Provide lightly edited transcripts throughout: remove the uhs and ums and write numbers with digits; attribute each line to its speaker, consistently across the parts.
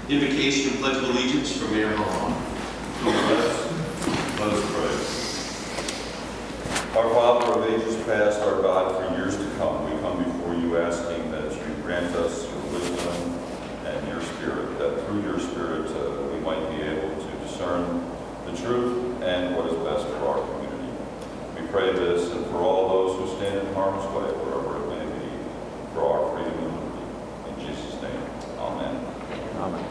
Speaker 1: Invocation and Pledge of Allegiance from Mayor Hall.
Speaker 2: Let us pray. Our Father of ages past, our God, for years to come, we come before you asking that you grant us your wisdom and your Spirit, that through your Spirit we might be able to discern the truth and what is best for our community. We pray this and for all those who stand in harm's way, wherever it may be, for our freedom and liberty. In Jesus' name, amen.
Speaker 3: Amen.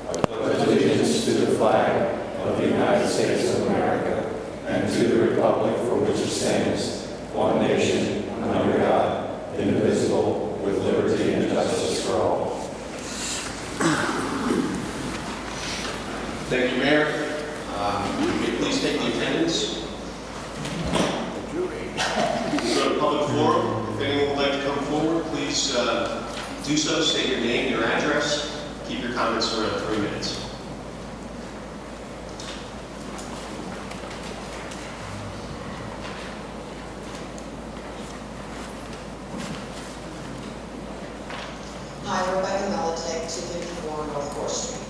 Speaker 2: I pledge
Speaker 3: Allegiance to the flag of the United States of America and to the republic for which it stands, one nation, under God, indivisible, with liberty and justice for all.
Speaker 1: Thank you, Mayor. May you please take the attendance. Go to public forum. If anyone would like to come forward, please do so. State your name, your address. Keep your comments to around 3 minutes.
Speaker 4: Hi, Rebecca Melitek, 254 North 4th Street.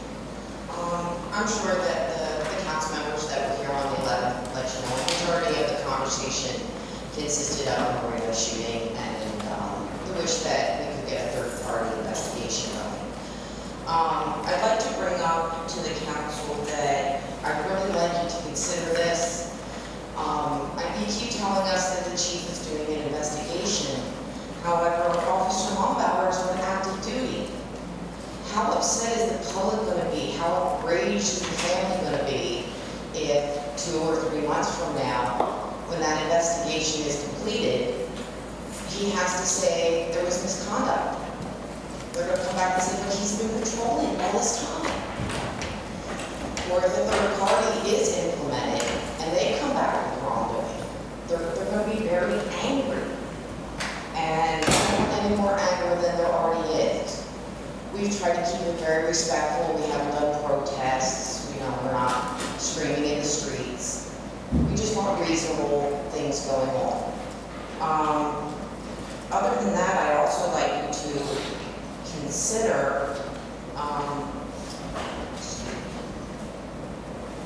Speaker 4: I'm sure that the council members that were here on the 11th let you know the majority of the conversation consisted of a Marino shooting and the wish that we could get a third-party investigation going. I'd like to bring up to the council that I'd really like you to consider this. You keep telling us that the chief is doing an investigation. However, Officer Mombauer is on active duty. How upset is the public going to be? How outraged is the family going to be if 2 or 3 months from now, when that investigation is completed, he has to say there was misconduct? They're going to come back and say, but he's been patrolling all this time. Or if the third party is implemented and they come back with wrongdoing, they're going to be very angry. And any more anger than there already is. We've tried to keep it very respectful. We haven't done protests. You know, we're not screaming in the streets. We just want reasonable things going on. Other than that, I'd also like you to consider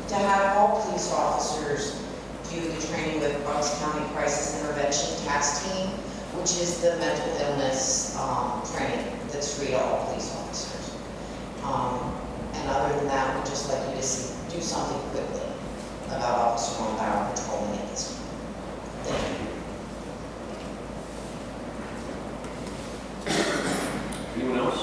Speaker 4: to have all police officers do the training with Bucks County Crisis Intervention Task Team, which is the mental illness training that's free to all police officers. And other than that, we'd just like you to do something quickly about Officer Mombauer patrolling at this point. Thank you.
Speaker 1: Anyone else?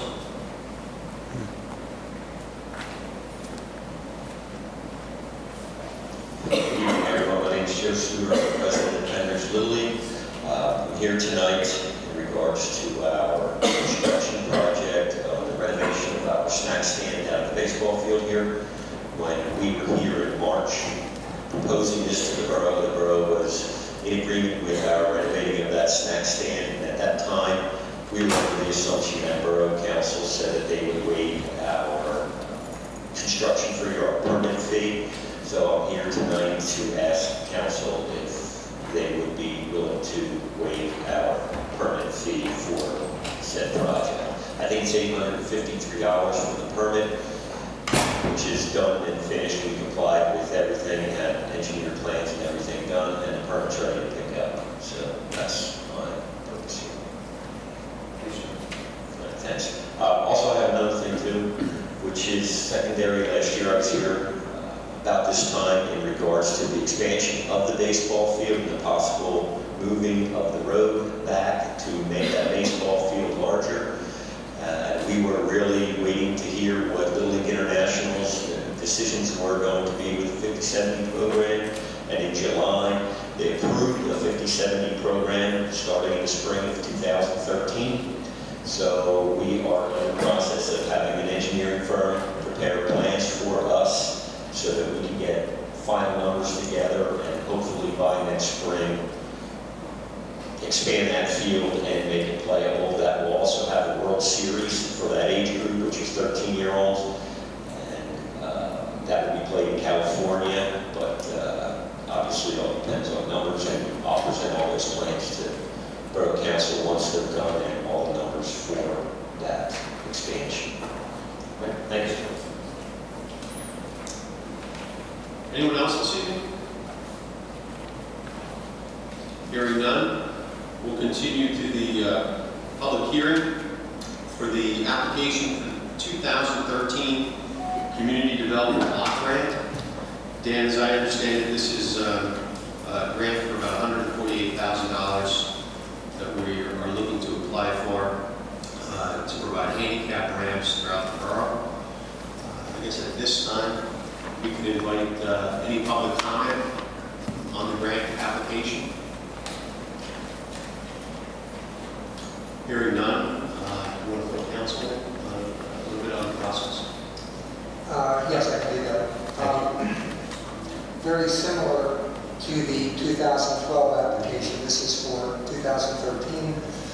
Speaker 5: Good evening, everyone. My name is Joe Stewart. I'm the president of Penrith Little League. I'm here tonight in regards to our construction project, the renovation of our snack stand down at the baseball field here. When we were here in March proposing this to the borough was in agreement with our renovating of that snack stand. And at that time, we were under the assumption that Borough Council said that they would waive our construction fee or our permit fee. So I'm here tonight to ask Council if they would be willing to waive our permit fee for said project. I think it's $853 for the permit, which is done and finished. We complied with everything, had engineer plans and everything done, and the permit's ready to pick up. So that's my purpose here. Thanks. Also, I have another thing too, which is secondary. Last year I was here about this time in regards to the expansion of the baseball field and the possible moving of the road back to make that baseball field larger. We were really waiting to hear what Little League International's decisions were going to be with the 50-70 program, and in July they approved the 50-70 program starting in the spring of 2013. So we are in the process of having an engineering firm prepare plans for us so that we can get final numbers together and hopefully by next spring expand that field and make it playable. That will also have a World Series for that age group, which is 13-year-olds. And that will be played in California, but obviously it all depends on numbers, and I'll present all those plans to Borough Council once they're done and all the numbers for that expansion.
Speaker 1: public hearing for the application for the 2013 Community Development Block Grant. Dan, as I understand it, this is a grant for about $148,000 that we are looking to apply for to provide handicap ramps throughout the borough. I guess at this time, we can invite any public comment on the grant application. Hearing none, you want to put council a little bit on the process?
Speaker 6: Yes, I can do that. Very similar to the 2012 application. This is for 2013.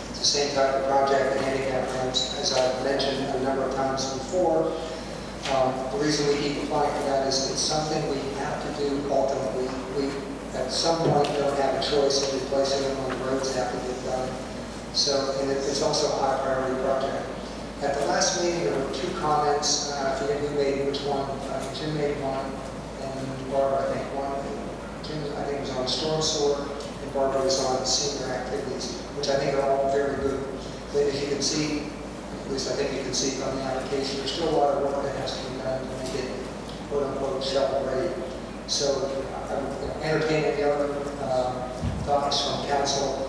Speaker 6: It's the same type of project, the handicap ramps, as I've mentioned a number of times before. The reason we keep applying for that is it's something we have to do ultimately. We, at some point, don't have a choice of replacing them when the roads have to get done. So, and it's also a high priority project. At the last meeting, there were two comments. I forget who made which one. Jim made one, and Barbara, I think one. Jim, I think, was on storm sewer, and Barbara was on senior activities, which I think are all very good. But as you can see, at least I think you can see from the application, there's still a lot of work that has to be done to make it quote-unquote shovel ready. So I would entertain any other thoughts from council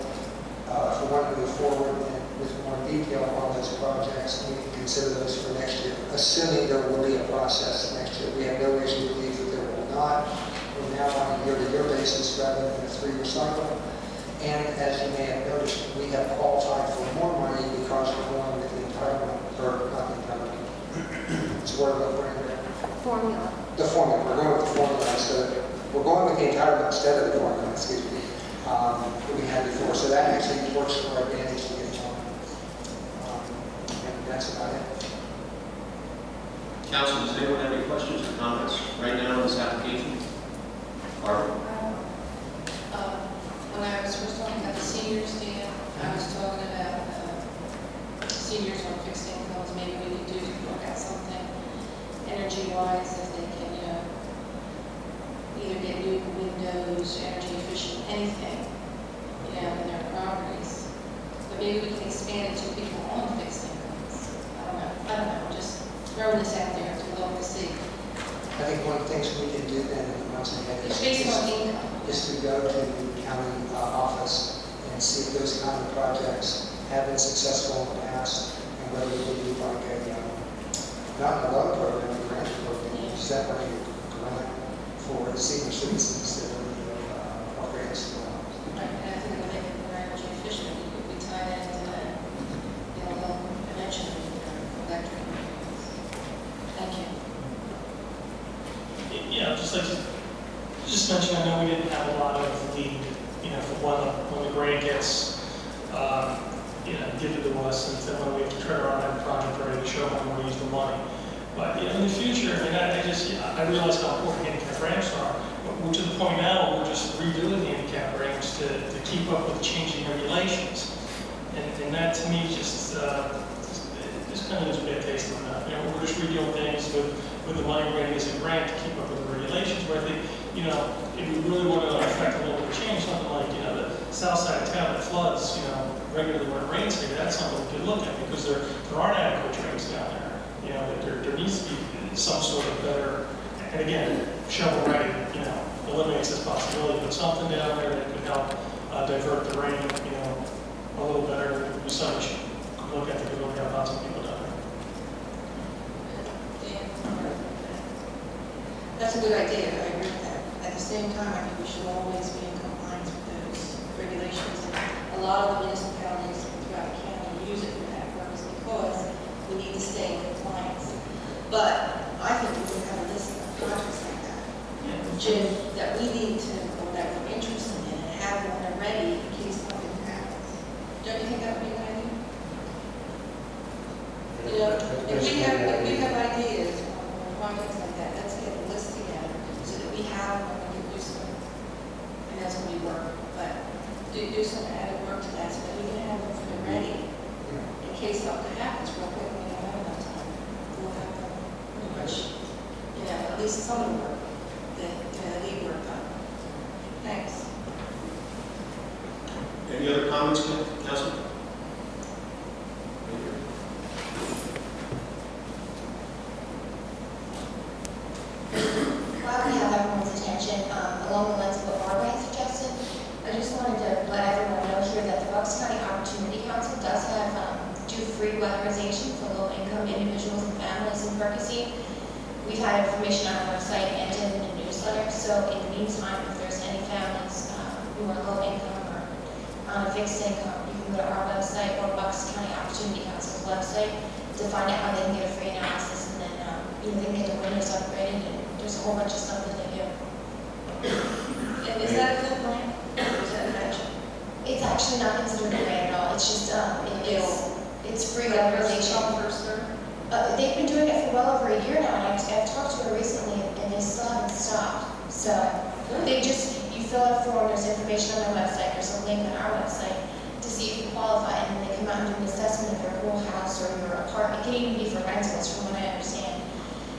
Speaker 6: if we want to move forward with more detail on those projects. We can consider those for next year, assuming there will be a process next year. We have no reason to believe that there will not. We're now on a year-to-year basis rather than a 3-year cycle. And as you may have noticed, we have qualified for more money because we're going with the entitlement, or not the entitlement. It's a word we're in there.
Speaker 7: Formula.
Speaker 6: The formula. We're going with the formula instead of, we're going with the entitlement instead of the formula, excuse me, that we had before. So that actually works to our advantage to get on. And that's about it.
Speaker 1: Council, does anyone have any questions or comments right now on this application? Barbara?
Speaker 7: When I was first talking about the seniors, Dan, I was talking about seniors on fixed incomes. Maybe we could do to work out something energy-wise that they can, either get new windows, energy efficient, anything, in their properties. But maybe we can expand it to people on fixed incomes. I don't know, just throwing this out there to look to see.
Speaker 6: I think one of the things we can do then, once again,
Speaker 7: It's based on income.
Speaker 6: is to go to the county office and see if those kind of projects have been successful in the past and whether we would do like a, not a loan program, a grant program, separate grant for senior citizens that are upgrades.
Speaker 7: Right, and I think it'll make it more energy efficient. We tie that into that, eventually, electric. Thank you.
Speaker 8: Yeah, just like to just mention, I know we didn't have a lot of lead, for when the grant gets, given to us, and then when we have to turn around and have a project ready to show how we use the money. But in the future, I realize how important handicap ramps are. We're to the point now where we're just redoing handicap ramps to keep up with changing regulations, and that to me just kind of gives me a taste of that. We're just redoing things with the money we're getting as a grant to keep up with the regulations. Where I think, if we really want to affect a little bit of change, something like, the south side of town that floods, regularly when it rains here, that's something we could look at because there aren't adequate drains down there. There needs to be some sort of better, and again, shovel ready, eliminates this possibility, but something down there that could help divert the rain, a little better. Would be something we should look at. Look at lots of people down there.
Speaker 7: That's a good idea. I agree with that. At the same time, I think we should always be in compliance with those regulations. And a lot of the municipalities throughout the county use it for that purpose because we need to stay in compliance. But I think we would have a list of projects like that, Jim, that we need to, or that we're interested in, and have one ready in case something happens. Don't you think that would be a good idea? If we have ideas on projects like that, let's get a list together so that we have one we can do some, and that's going to be work, but do some added work to that so that we can have them for the ready in case something happens real quick. We don't have enough time. We'll have them pretty much, at least some of the work that they work on. Thanks.
Speaker 1: Any other comments, Councilman?
Speaker 9: free weatherization for low-income individuals and families in Perkasie. We've had information on our website and in the newsletter, so in the meantime, if there's any families who are low-income or on a fixed income, you can go to our website or Bucks County Opportunity Council's website to find out how they can get a free analysis, and then they can get their windows upgraded, and there's a whole bunch of stuff that they do.
Speaker 7: And is that a full grant? Or is that an action?
Speaker 9: It's actually not considered a grant at all. It's just it's free weatherization. They've been doing it for well over a year now, and I've talked to her recently, and they still haven't stopped. So you fill out a form. There's information on their website. There's a link on our website to see if you qualify, and then they come out and do an assessment of your whole house or your apartment. It can even be for rentals, from what I understand.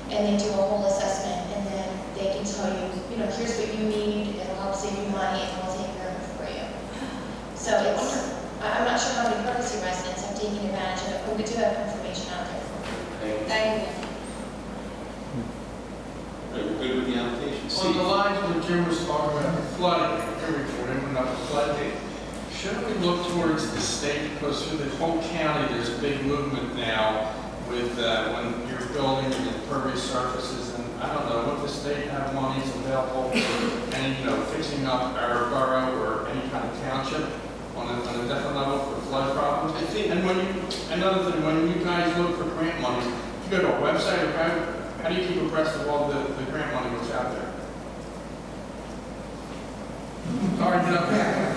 Speaker 9: And they do a whole assessment, and then they can tell you, here's what you need. It'll help save you money, and we'll take care of it for you. So I'm not sure how many Perkasie residents have taken advantage of it, but we do have information out there.
Speaker 7: Thank you.
Speaker 1: We're good with the application.
Speaker 10: On the lines when Jim was talking about the flooding, when up the flooding, shouldn't we look towards the state? Because through the whole county, there's a big movement now with when you're building impervious surfaces, and I don't know what the state have monies available for any, fixing up our borough or any kind of township on a different level for flood problems. And another thing, when you guys look for grant money, you go to a website or how do you keep abreast of all the grant money that's out there? All right, get up there.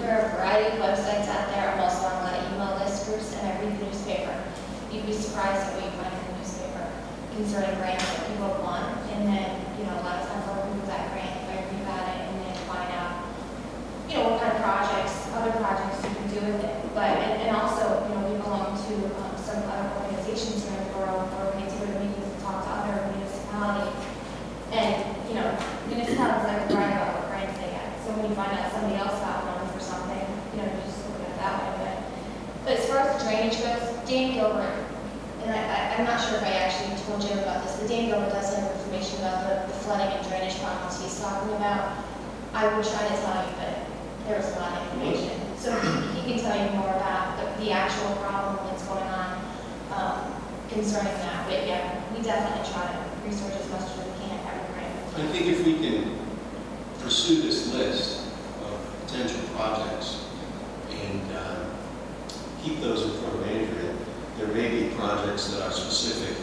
Speaker 9: There are a variety of websites out there. I'm also on a lot of email list groups, and I read the newspaper. You'd be surprised at what you find in the newspaper concerning grants that people have won. And then, a lot of times I'll Google that grant if I read about it, and then find out, what kind of other projects you can do with it. But, and also, we belong to some other organizations here in the borough where we do meetings and talk to other municipalities. And, municipalities like to brag about what grants they get. So when you find out somebody else got one for something, you just look at it that way. But as far as the drainage goes, Dan Gilbert, and I'm not sure if I actually told you about this, but Dan Gilbert does have information about the flooding and drainage problems he's talking about. I would try to tell you, but there's a lot of information. So he can tell you more about the actual problem that's going on concerning that. But yeah, we definitely try to research as much as we can every grant.
Speaker 1: I think if we can pursue this list of potential projects and keep those in front of Andrea, there may be projects that are specific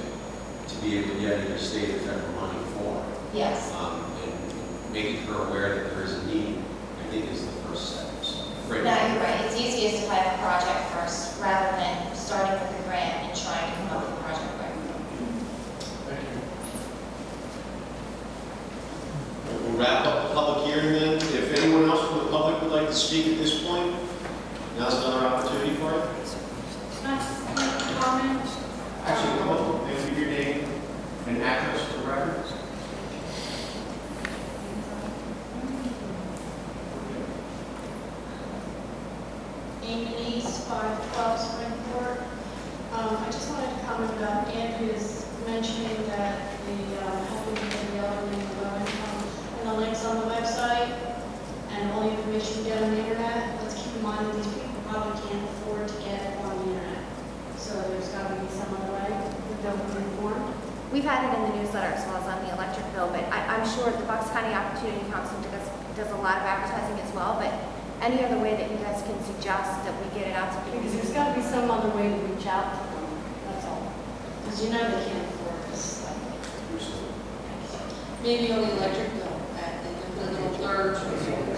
Speaker 1: to be able to get either state or federal money for.
Speaker 9: Yes.
Speaker 1: And making her aware that there is a need, I think, is the first step. So,
Speaker 9: right. No, you're right. It's easiest to have a project first rather than starting with a grant and trying to come up with a project quick.
Speaker 10: Thank you.
Speaker 1: We'll wrap up the public hearing then. If anyone else from the public would like to speak at this point, now's another opportunity for it. Actually, come on. Thanks for your name and address for the record.
Speaker 11: Amy East, 512 Springport. I just wanted to comment about Andrew's mentioning that the helping the elderly and low income and the links on the website and all the information you get on the internet. Let's keep in mind that these people probably can't afford to get it on the internet. So there's got to be some other way that they'll be informed.
Speaker 12: We've had it in the newsletter as well as on the electric bill, but I'm sure the Bucks County Opportunity Council does a lot of advertising as well, but any other way that you guys can suggest that we get it out to people?
Speaker 11: Because there's got to be some other way to reach out to them, that's all. Because they can't afford this.
Speaker 7: Maybe on the electric bill, the little blurb,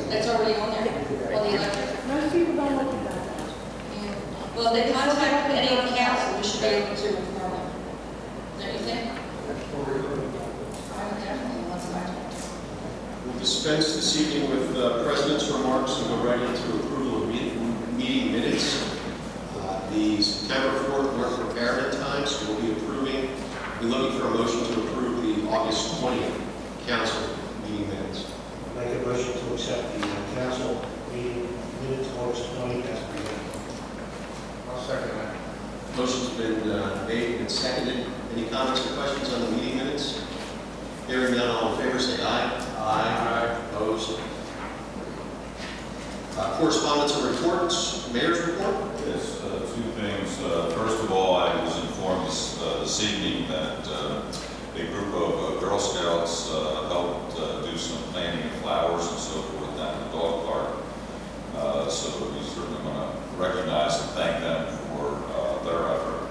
Speaker 7: that's already on there, on the electric.
Speaker 11: Most people don't look at that.
Speaker 7: Yeah. Well, they contact any of the council, we should be able to inform them. Don't you think? I would definitely want to contact them.
Speaker 1: We'll dispense this evening with the President's remarks and go right into approval of meeting minutes. The September 4th work prepared times we'll be approving. We're looking for a motion to approve the August 20th council meeting minutes.
Speaker 13: Make a motion to accept the council meeting minutes August 20th as presented.
Speaker 10: I'll second that.
Speaker 1: Motion's been made and seconded. Any comments or questions on the meeting minutes? Hearing none, all in favor say aye. Aye. Opposed? Correspondence and reports. Mayor's report.
Speaker 2: Yes, two things. First of all, I was informed this evening that a group of Girl Scouts helped do some planting of flowers and so forth down at the dog park. So we certainly want to recognize and thank them for their effort.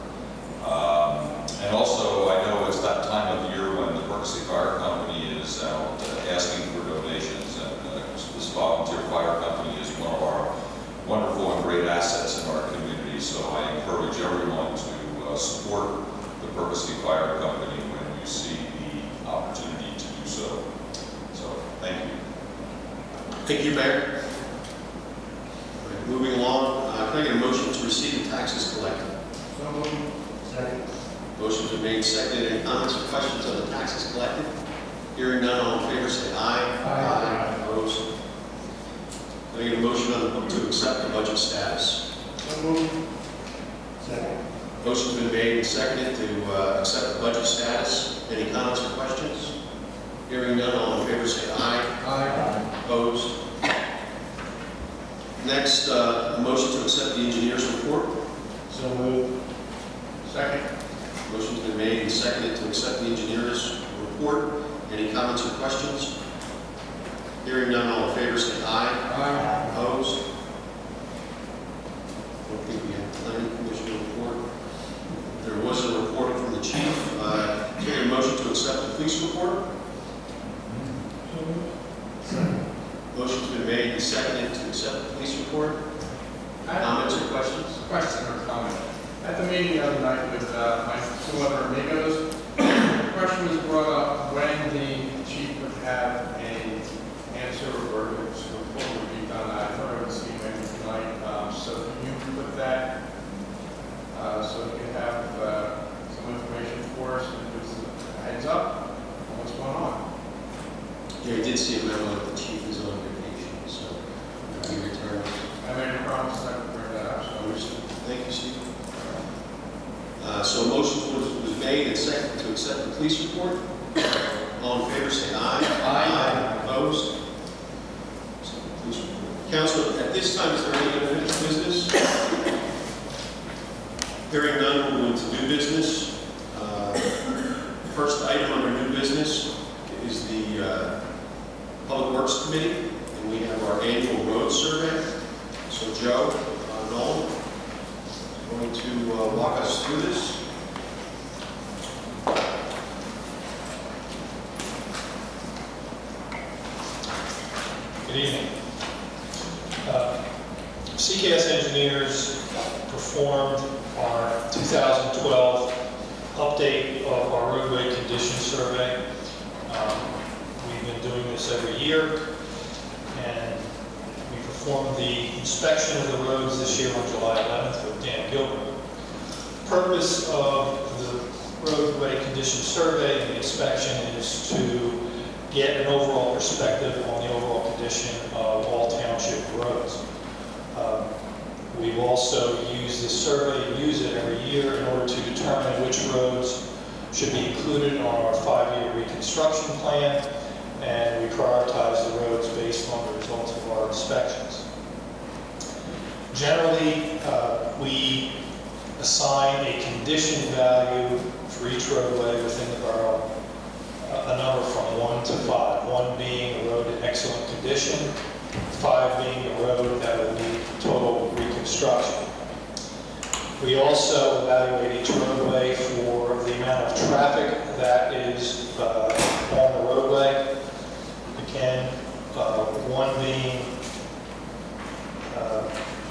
Speaker 2: And also, I know it's that time of year when the Perkasie Fire Company is out asking for donations, and this volunteer fire company is one of our wonderful and great assets in our community. So I encourage everyone to support the Perkasie Fire Company when you see the opportunity to do so. So, thank you.
Speaker 1: Thank you, Mayor. Moving along, can I get a motion to receive the taxes collected?
Speaker 13: So moved. Second.
Speaker 1: Motion's been made, seconded. Any comments or questions on the taxes collected? Hearing none, all in favor say aye.
Speaker 13: Aye.
Speaker 1: Opposed? Can I get a motion to accept the budget status?
Speaker 13: So moved. Second.
Speaker 1: Motion's been made and seconded to accept the budget status. Any comments or questions? Hearing none, all in favor say aye.
Speaker 13: Aye.
Speaker 1: Opposed? Next, a motion to accept the engineer's report.
Speaker 13: So moved. Second.
Speaker 1: Motion's been made and seconded to accept the engineer's report. Any comments or questions? Hearing none, all in favor say aye.
Speaker 13: Aye.
Speaker 1: Opposed? I don't think we have the planning commission report. There was a report from the chief. Can I get a motion to accept the police report? Motion's been made and seconded to accept the police report. Comments or questions?
Speaker 10: Question or comment. At the meeting the other night with my two other amigos, the question was brought up when the chief would have an answer or his report would be done. I thought I would see him maybe tonight. So can you put that so we can have some information for us and give us a heads up on what's going on?
Speaker 1: Yeah, I did see a memo that the chief is on vacation, so he returns.
Speaker 10: I made a promise I would bring that up. So
Speaker 1: Thank you, Steve. So a motion was made and seconded to accept the police report. All in favor say aye. Aye. Opposed? Accept the police report. Council, at this time, is there any unfinished business? Hearing none, we'll move to new business. First item under new business is the Public Works Committee, and we have our annual road survey. So Joe Nolan is going to walk us through this.
Speaker 8: Good evening. CKS engineers performed our 2012 update of our roadway condition survey. We've been doing this every year, and we performed the inspection of the roads this year on July 11th with Dan Gilbert. The purpose of the roadway condition survey and the inspection is to get an overall perspective on the overall condition of all township roads. We've also used this survey and use it every year in order to determine which roads should be included on our 5-year reconstruction plan, and we prioritize the roads based on the results of our inspections. Generally, we assign a condition value for each roadway within the borough, a number from 1 to 5, 1 being a road in excellent condition, 5 being a road that will need total reconstruction. We also evaluate each roadway for the amount of traffic that is on the roadway. Again, 1 being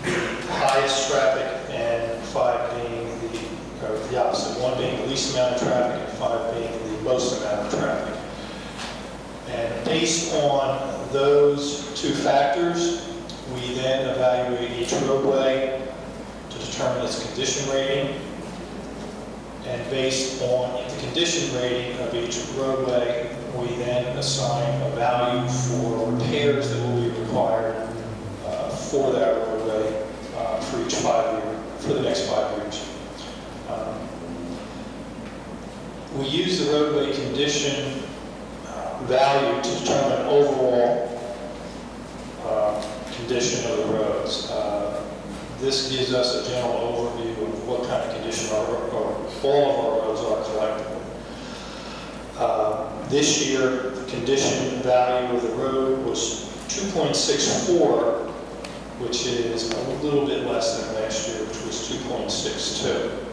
Speaker 8: the highest traffic and 5 being the opposite. 1 being the least amount of traffic and 5 being the most amount of traffic. And based on those 2 factors, we then evaluate each roadway to determine its condition rating. And based on the condition rating of each roadway, we then assign a value for repairs that will be required for that roadway for each 5-year, for the next 5 years. We use the roadway condition value to determine overall condition of the roads. This gives us a general overview of what kind of condition all of our roads are collectively. This year, the condition value of the road was 2.64, which is a little bit less than last year, which was 2.62.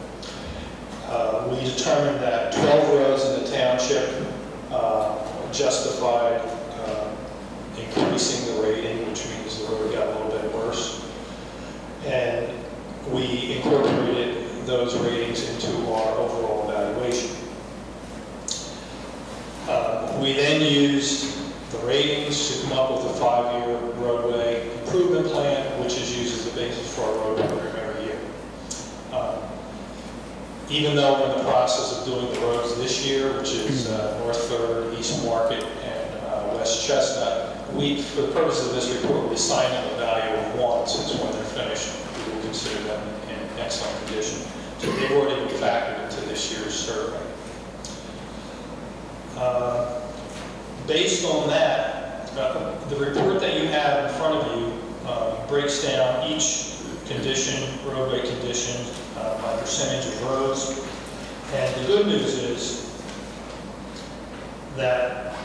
Speaker 8: We determined that 12 roads in the township justified increasing the rating, which means the road got a little bit worse. And we incorporated those ratings into our overall evaluation. We then used the ratings to come up with a 5-year roadway improvement plan, which is used as the basis for our road program every year. Even though we're in the process of doing the roads this year, which is North 3rd, East Market, and West Chestnut, for the purposes of this report, we assign them a value of 1, since when they're finished, we will consider them in excellent condition. So they've already been factored into this year's survey. Based on that, the report that you have in front of you breaks down each condition, roadway condition, by percentage of roads. And the good news is that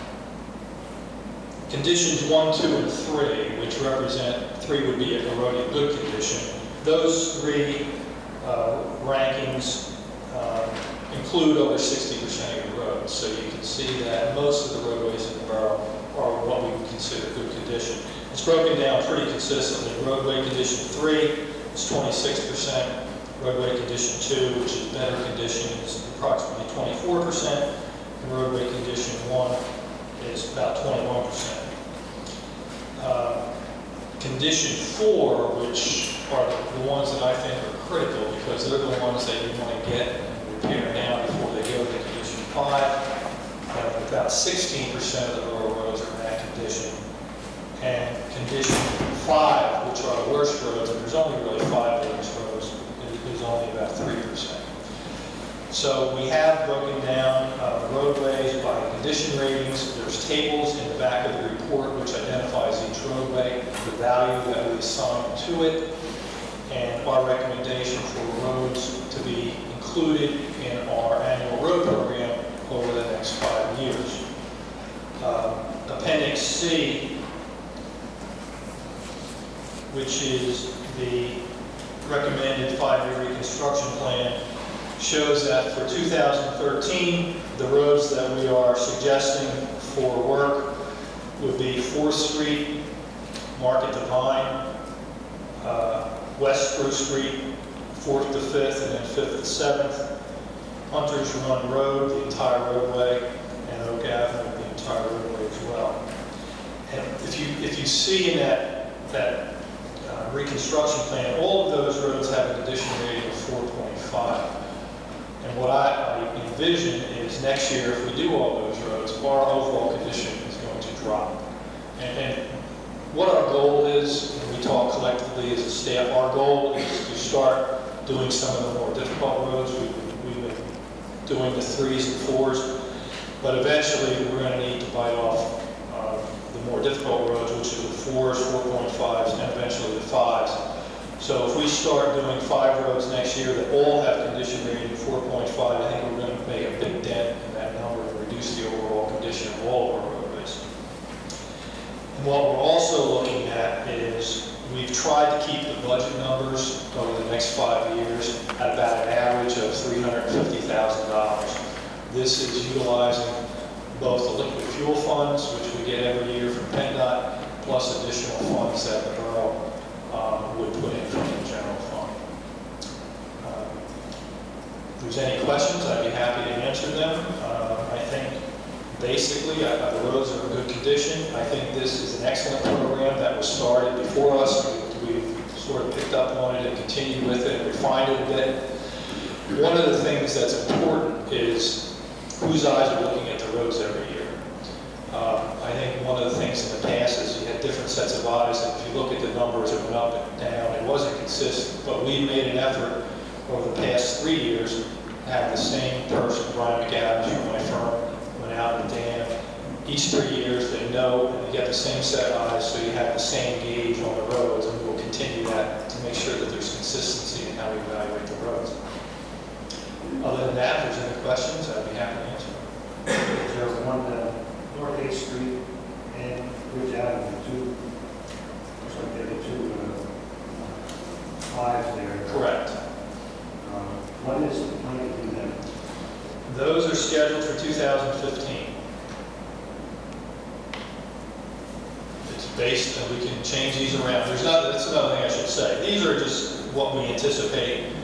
Speaker 8: conditions 1, 2, and 3, which represent 3 would be a road in good condition, those 3 rankings include over 60% of your roads. So you can see that most of the roadways in the borough are what we would consider good condition. It's broken down pretty consistently. Roadway condition 3 is 26%. Roadway condition 2, which is better condition, is approximately 24%. And roadway condition 1 is about 21%. Condition 4, which are the ones that I think are critical because they're the ones that you want to get and repair now before they go to condition 5. About 16% of the rural roads are in that condition. And condition 5, which are the worst roads, and there's only really 5 of those roads, is only about 3%. So we have broken down roadways by condition ratings. There's tables in the back of the report which identifies each roadway, the value that we assign to it, and our recommendation for roads to be included in our annual road program over the next 5 years. Appendix C, which is the recommended 5-year reconstruction plan, shows that for 2013, the roads that we are suggesting for work would be 4th Street, Market to Vine, West Spruce Street, 4th to 5th, and then 5th to 7th, Hunters Run Road, the entire roadway, and Oak Avenue, the entire roadway as well. And if you see in that reconstruction plan, all of those roads have a condition rating of 4.5. And what I envision is next year, if we do all those roads, our overall condition is going to drop. And what our goal is, when we talk collectively as a staff, our goal is to start doing some of the more difficult roads. We've been doing the 3s and 4s, but eventually we're going to need to bite off the more difficult roads, which are the 4s, 4.5s, and eventually the 5s. So if we start doing 5 roads next year that all have condition rating 4.5, I think we're going to make a big dent in that number and reduce the overall condition of all of our roadways. And what we're also looking at is we've tried to keep the budget numbers over the next 5 years at about an average of $350,000. This is utilizing both the liquid fuel funds, which we get every year from PennDOT, plus additional funds that the borough would put in from the general fund. If there's any questions, I'd be happy to answer them. I think basically the roads are in good condition. I think this is an excellent program that was started before us. We've sort of picked up on it and continued with it and refined it a bit. One of the things that's important is whose eyes are looking at the roads every year. I think one of the things in the past is you had different sets of eyes, and if you look at the numbers, it went up and down. It wasn't consistent, but we made an effort over the past 3 years to have the same person, Brian McAdams from my firm, went out and Dan, each 3 years, they know, and they get the same set of eyes, so you have the same gauge on the roads, and we'll continue that to make sure that there's consistency in how we evaluate the roads. Other than that, if there's any questions, I'd be happy to answer them.
Speaker 13: There's one North 8th Street and Ridge Avenue, two, looks like there are two fives there.
Speaker 8: Correct.
Speaker 13: When is the plan to do that?
Speaker 8: Those are scheduled for 2015. It's based, and we can change these around. That's another thing I should say. These are just what we anticipate.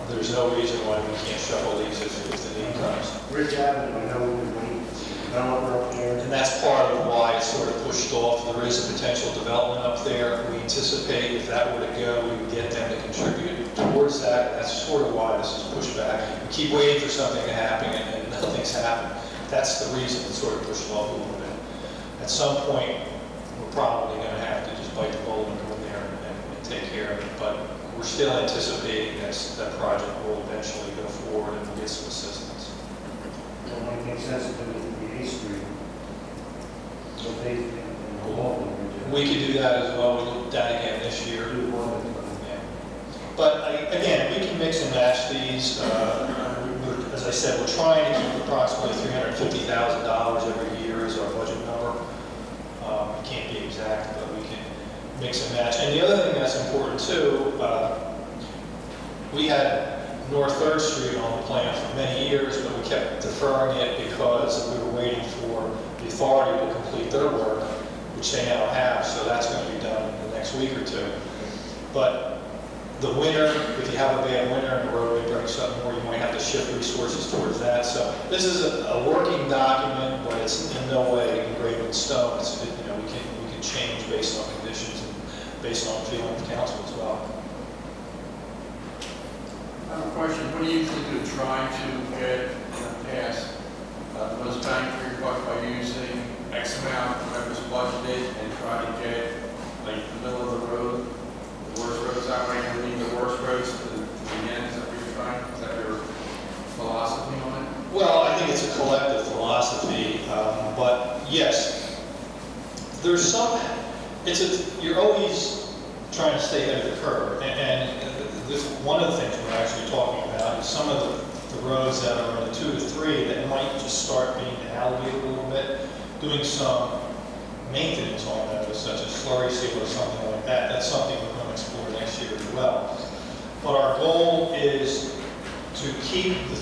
Speaker 8: There's no reason why we can't shuffle these if the need comes.
Speaker 13: Ridge Avenue, I know we're going to developer up there.
Speaker 8: And that's part of why it's sort of pushed off. There is a potential development up there. We anticipate if that were to go, we would get them to contribute towards that. That's sort of why this is pushed back. We keep waiting for something to happen and nothing's happened. That's the reason it's sort of pushed off a little bit. At some point, we're probably going to have to just bite the bullet and go in there and take care of it. But we're still anticipating that project will eventually go forward and we'll get some assistance.
Speaker 13: It might make sense to do it in the 8th Street. So they, and along the bridge.
Speaker 8: We could do that as well. We looked at that again this year.
Speaker 13: Do one of them.
Speaker 8: Yeah. But again, we can mix and match these. As I said, we're trying to keep approximately $350,000 every year as our budget number. It can't be exact, but we can mix and match. And the other thing that's important too, we had North 3rd Street on the plan for many years, but we kept deferring it because we were waiting for the authority to complete their work, which they now have, so that's going to be done in the next week or two. But the winter, if you have a bad winter and the roadway brings something more, you might have to shift resources towards that. So this is a working document, but it's in no way engraved in stone. It's, we can change based on conditions and based on feeling of council as well.
Speaker 10: I have a question. What do you think of trying to get past the most bang for your buck by using X amount of whatever's budgeted and try to get like the middle of the road, the worst roads out right now, leave the worst roads to the end? Is that what you're trying? Is that your philosophy on it?
Speaker 8: Well, I think it's a collective philosophy, but yes, there's some. You're always trying to stay ahead of the curve, and one of the things we're actually talking about is some of the roads that are in the 2 to 3 that might just start being elevated a little bit, doing some maintenance on those, such as slurry seal or something like that. That's something we're going to explore next year as well. But our goal is to keep the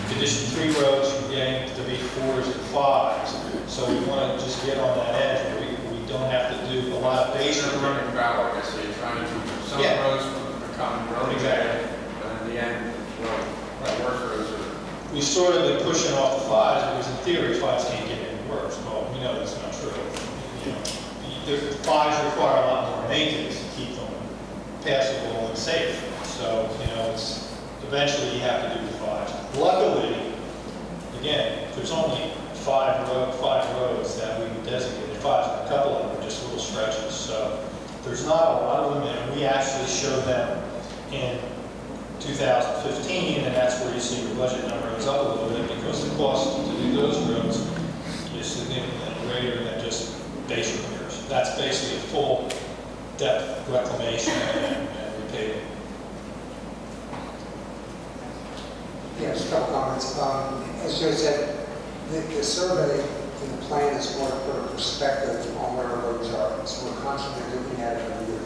Speaker 8: condition 3 roads from getting to be 4s and 5s. So we want to just get on that edge where we don't have to do a lot of base.
Speaker 10: You're running valor, I guess. So you're trying to keep some roads from becoming really bad, but in the end, well, the worst roads are.
Speaker 8: We've sort of been pushing off the 5s because in theory 5s can't get any worse. Well, we know that's not true. The 5s require a lot more maintenance to keep them passable and safe. So, it's eventually you have to do the 5s. Luckily, again, there's only 5 roads that we designated 5s, and a couple of them are just little stretches. So there's not a lot of them, and we actually showed them in 2015, and that's where you see the budget number goes up a little bit because the cost to do those roads is significantly greater than just base repairs. That's basically a full depth reclamation and repaving.
Speaker 6: Yes, a couple comments. As Joe said, the survey in the plan is more to put a perspective on where our roads are. So we're constantly looking at it every year.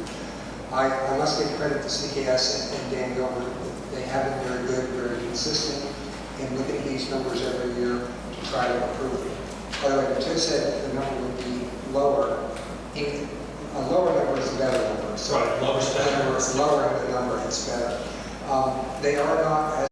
Speaker 6: I must give credit to CKS and Dan Gilbert. They have been very good, very consistent in looking at these numbers every year to try to improve it. By the way, Joe said the number would be lower. A lower number is a better number. So
Speaker 8: right, lower is better.
Speaker 6: Lowering the number is better. They are not as